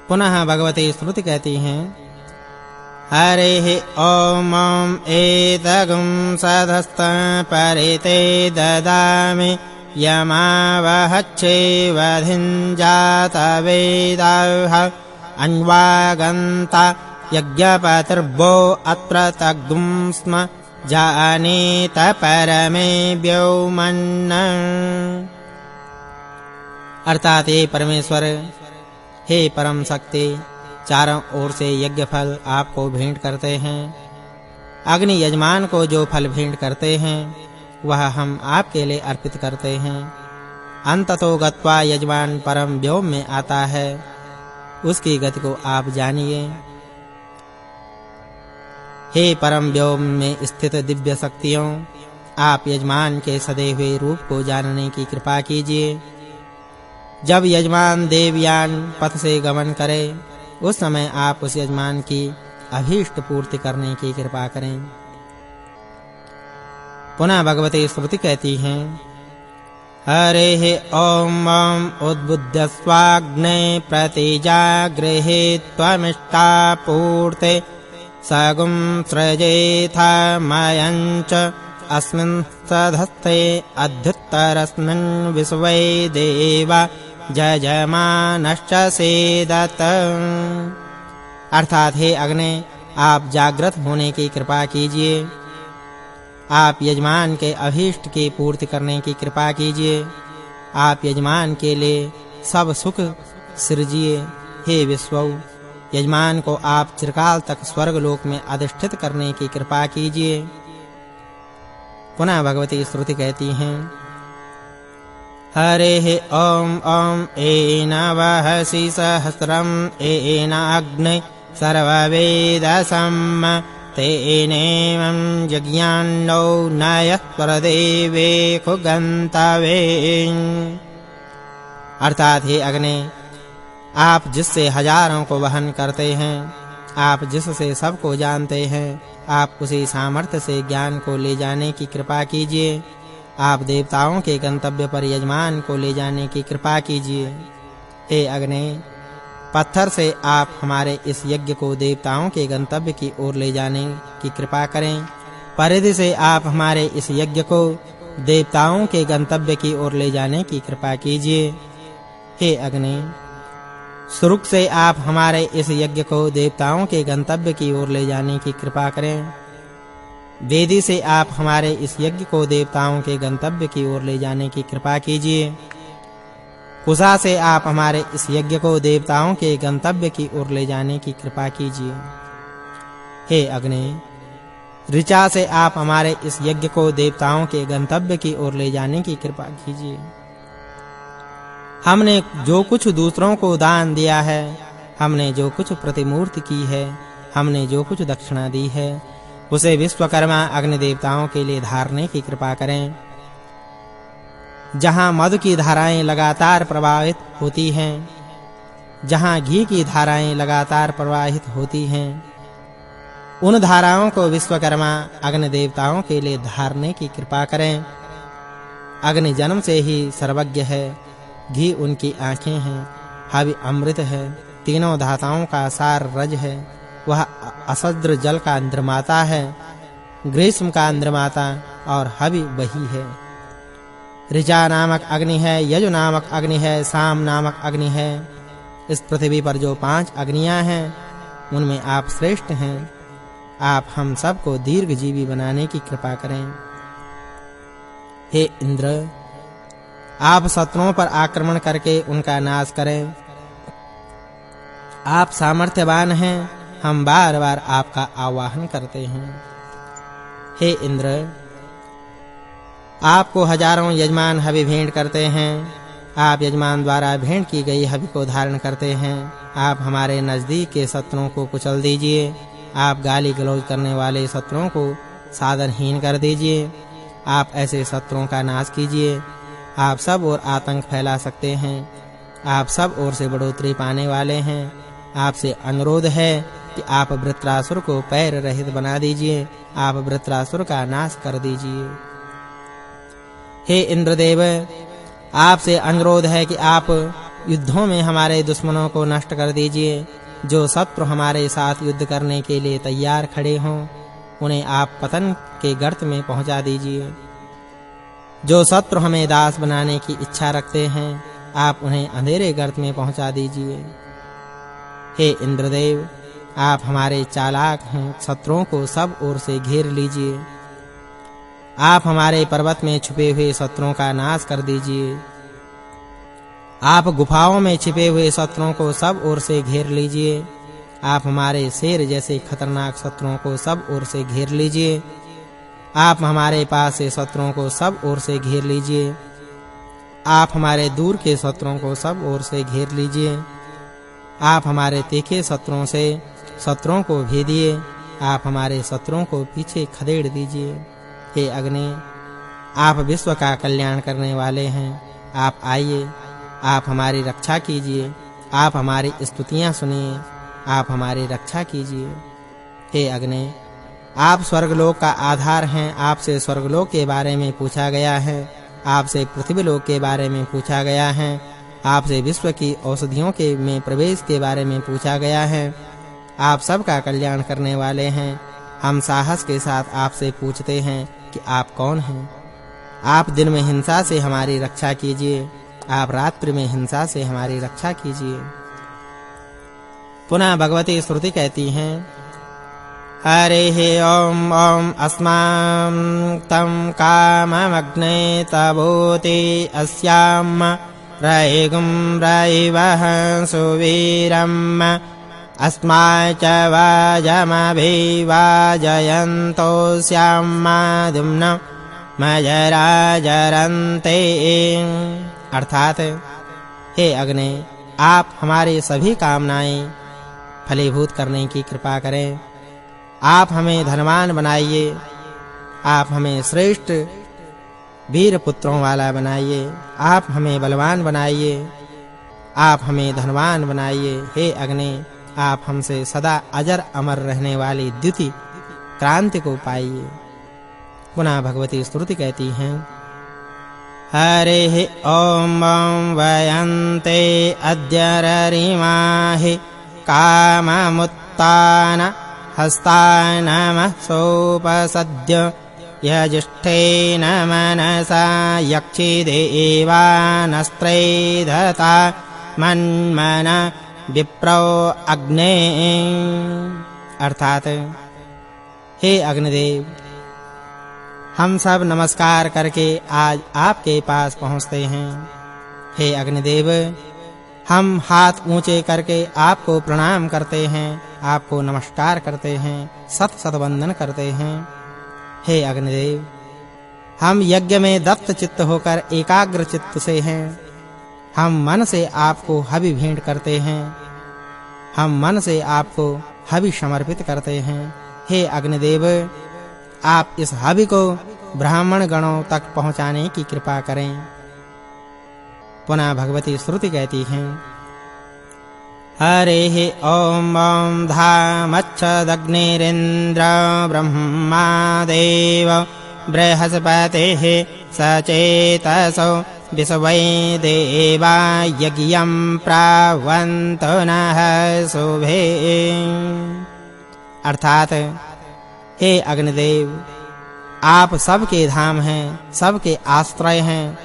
पुनः भगवती स्तुति कहती हैं हरिः ॐ एतगुं सधस्त परिते ददामि यमावहच्छेवधिञ्जातवेदाः अन्वागन्ता यज्ञपतिर्भो अत्र तग्गुं स्म जानीत परमे व्योमन्न। अर्थात हे परमेश्वर, हे परम शक्ति, चारों ओर से यज्ञ फल आपको भेंट करते हैं। अग्नि यजमान को जो फल भेंट करते हैं वह हम आपके लिए अर्पित करते हैं। अंततो गत्वा यजमान परम व्योम में आता है, उसकी गति को आप जानिए। हे परम व्योम में स्थित दिव्य शक्तियों, आप यजमान के सदे हुए रूप को जानने की कृपा कीजिए। जब यजमान देवयान पथ से गमन करे, उस समय आप उस यजमान की अभीष्ट पूर्ति करने की कृपा करें। पुनः भगवती स्तुति कहती हैं हरिः ॐ उद्बुद्ध्य स्वाग्ने प्रतिजागृहे त्वमिष्टापूर्ते सगुं सृजेथा मयञ्च अस्मिन् सधस्ते अध्युत्तरस्मिन् विश्वे देवा जजमानश्च सेदत। अर्थात हे अग्नि, आप जागृत होने की कृपा कीजिए। आप यजमान के अभीष्ट की पूर्ति करने की कृपा कीजिए। आप यजमान के लिए सब सुख सृजिए। हे विश्वौ, यजमान को आप चिरकाल तक स्वर्ग लोक में अधिष्ठित करने की कृपा कीजिए। पुनः भगवती स्तुति कहती हैं हरिः ॐ एनावहसि सहस्रम् एनाग्ने सर्ववेदसम् तेनेवं यज्ञान्नो नयः परदेवे खुगन्तवे। अर्थात हे अग्नि, आप जिससे हजारों को वहन करते हैं, आप जिससे सबको जानते हैं, आप उसी सामर्थ्य से ज्ञान को ले जाने की कृपा कीजिए। आप देवताओं के गंतव्य पर यजमान को ले जाने की कृपा कीजिए। हे अग्नि, पत्थर से आप हमारे इस यज्ञ को देवताओं के गंतव्य की ओर ले जाने की कृपा करें। परिधि से आप हमारे इस यज्ञ को देवताओं के गंतव्य की ओर ले जाने की कृपा कीजिए। हे अग्नि, सुरुक से आप हमारे इस यज्ञ को देवताओं के गंतव्य की ओर ले जाने की कृपा करें। वेदी से आप हमारे इस यज्ञ को देवताओं के गंतव्य की ओर ले जाने की कृपा कीजिए। कुशा से आप हमारे इस यज्ञ को देवताओं के गंतव्य की ओर ले जाने की कृपा कीजिए। हे अग्नि, ऋचा से आप हमारे इस यज्ञ को देवताओं के गंतव्य की ओर ले जाने की कृपा कीजिए। हमने जो कुछ दूसरों को दान दिया है, हमने जो कुछ प्रतिमूर्ति की है, हमने जो कुछ दक्षिणा दी है, उसे विश्वकर्मा अग्नि देवताओं के लिए धारने की कृपा करें। जहां मधु की धाराएं लगातार प्रवाहित होती हैं, जहां घी की धाराएं लगातार प्रवाहित होती हैं, उन धाराओं को विश्वकर्मा अग्नि देवताओं के लिए धारने की कृपा करें। अग्नि जन्म से ही सर्वज्ञ है, घी उनकी आंखें हैं, हवि अमृत है, तीनों धाताओं का सार रज है, वह असद्र जल का निर्माता है, ग्रीष्म का निर्माता और हवि वही है। ऋचा नामक अग्नि है, यजु नामक अग्नि है, साम नामक अग्नि है। इस पृथ्वी पर जो 5 अग्नियां हैं, उनमें आप श्रेष्ठ हैं। आप हम सब को दीर्घजीवी बनाने की कृपा करें। हे इंद्र, आप शत्रुओं पर आक्रमण करके उनका नाश करें। आप सामर्थ्यवान हैं, हम बार-बार आपका आवाहन करते हैं। हे इंद्र, आपको हजारों यजमान हवि भेंट करते हैं। आप यजमान द्वारा भेंट की गई हवि को धारण करते हैं। आप हमारे नजदीक के शत्रुओं को कुचल दीजिए। आप गाली गलौज करने वाले शत्रुओं को साधनहीन कर दीजिए। आप ऐसे शत्रुओं का नाश कीजिए। आप सब ओर आतंक फैला सकते हैं। आप सब ओर से बढ़ोतरी पाने वाले हैं। आपसे अनुरोध है कि आप वृत्रासुर को पैर रहित बना दीजिए। आप वृत्रासुर का नाश कर दीजिए। हे इंद्रदेव, आपसे अनुरोध है कि आप युद्धों में हमारे दुश्मनों को नष्ट कर दीजिए। जो शत्रु हमारे साथ युद्ध करने के लिए तैयार खड़े हों उन्हें आप पतन के गर्त में पहुंचा दीजिए। जो शत्रु हमें दास बनाने की इच्छा रखते हैं आप उन्हें अंधेरे गर्त में पहुंचा दीजिए। हे इंद्रदेव, आप हमारे चालाक हैं, शत्रुओं को सब ओर से घेर लीजिए। आप हमारे पर्वत में छुपे हुए शत्रुओं का नाश कर दीजिए। आप गुफाओं में छिपे हुए शत्रुओं को सब ओर से घेर लीजिए। आप हमारे शेर जैसे खतरनाक शत्रुओं को सब ओर से घेर लीजिए। आप हमारे पास से शत्रुओं को सब ओर से घेर लीजिए। आप हमारे दूर के शत्रुओं को सब ओर से घेर लीजिए। आप हमारे तीखे शत्रुओं से शत्रुओं को भेदिए। आप हमारे शत्रुओं को पीछे खदेड़ दीजिए। हे अग्नि, आप विश्व का कल्याण करने वाले हैं। आप आइए, आप हमारी रक्षा कीजिए। आप हमारी स्तुतियां सुनिए। आप हमारी रक्षा कीजिए। हे अग्नि, आप स्वर्गलोक का आधार हैं। आपसे स्वर्गलोक के बारे में पूछा गया है। आपसे पृथ्वीलोक के बारे में पूछा गया है। आपसे विश्व की औषधियों के में प्रवेश के बारे में पूछा गया है। आप सबका कल्याण करने वाले हैं। हम साहस के साथ आपसे पूछते हैं कि आप कौन हैं। आप दिन में हिंसा से हमारी रक्षा कीजिए। आप रात्रि में हिंसा से हमारी रक्षा कीजिए। पुनः भगवती श्रुति कहती हैं, हरिः ॐ ॐ अस्मां तं काममग्ने तबोति अस्याम रयिगुं रयिवः सुवीरम् अस्माच वाजमभिवाजयन्तोऽस्यामादुम्न मजराजरन्ते। अर्थात, हे अग्नि, आप हमारी सभी कामनाएं फलीभूत करने की कृपा करें। आप हमें धनवान बनाइए। आप हमें श्रेष्ठ वीर पुत्रों वाला बनाइए। आप हमें बलवान बनाइए। आप हमें धनवान बनाइए। हे अग्नि, आप हमसे सदा अजर अमर रहने वाली द्युति क्रांति को पाइए। पुनः भगवती स्तुति कहती हैं, हरिः ॐ ॐ वयन्ते अद्य ररिमाहि काममुत्तान हस्तानमः सोपसद्य यजिष्ठेन मनसा यक्षिदेवानस्त्रेधता मन्मन विप्रो अग्ने। अर्थात, हे अग्निदेव, हम सब नमस्कार करके आज आपके पास पहुँचते हैं। हे अग्निदेव, हम हाथ ऊंचे करके आपको प्रणाम करते हैं, आपको नमस्कार करते हैं, सत सत वंदन करते हैं। हे अग्निदेव, हम यज्ञ में दत्त चित्त होकर एकाग्र चित्त से हैं। हम मन से आपको हवि भेंट करते हैं। हम मन से आपको हवि समर्पित करते हैं। हे अग्निदेव, आप इस हवि को ब्राह्मण गणों तक पहुंचाने की कृपा करें। पुनः भगवती श्रुति कहती हैं, हरिः ॐ ॐ धामच्छदग्निरिन्द्र ब्रह्मा देव बृहस्पतिः सचेतसो विश्वै देवा यज्ञं प्रावन्तु नः शुभे। अर्थात, हे अग्निदेव, आप सबके धाम हैं, सबके आश्रय हैं।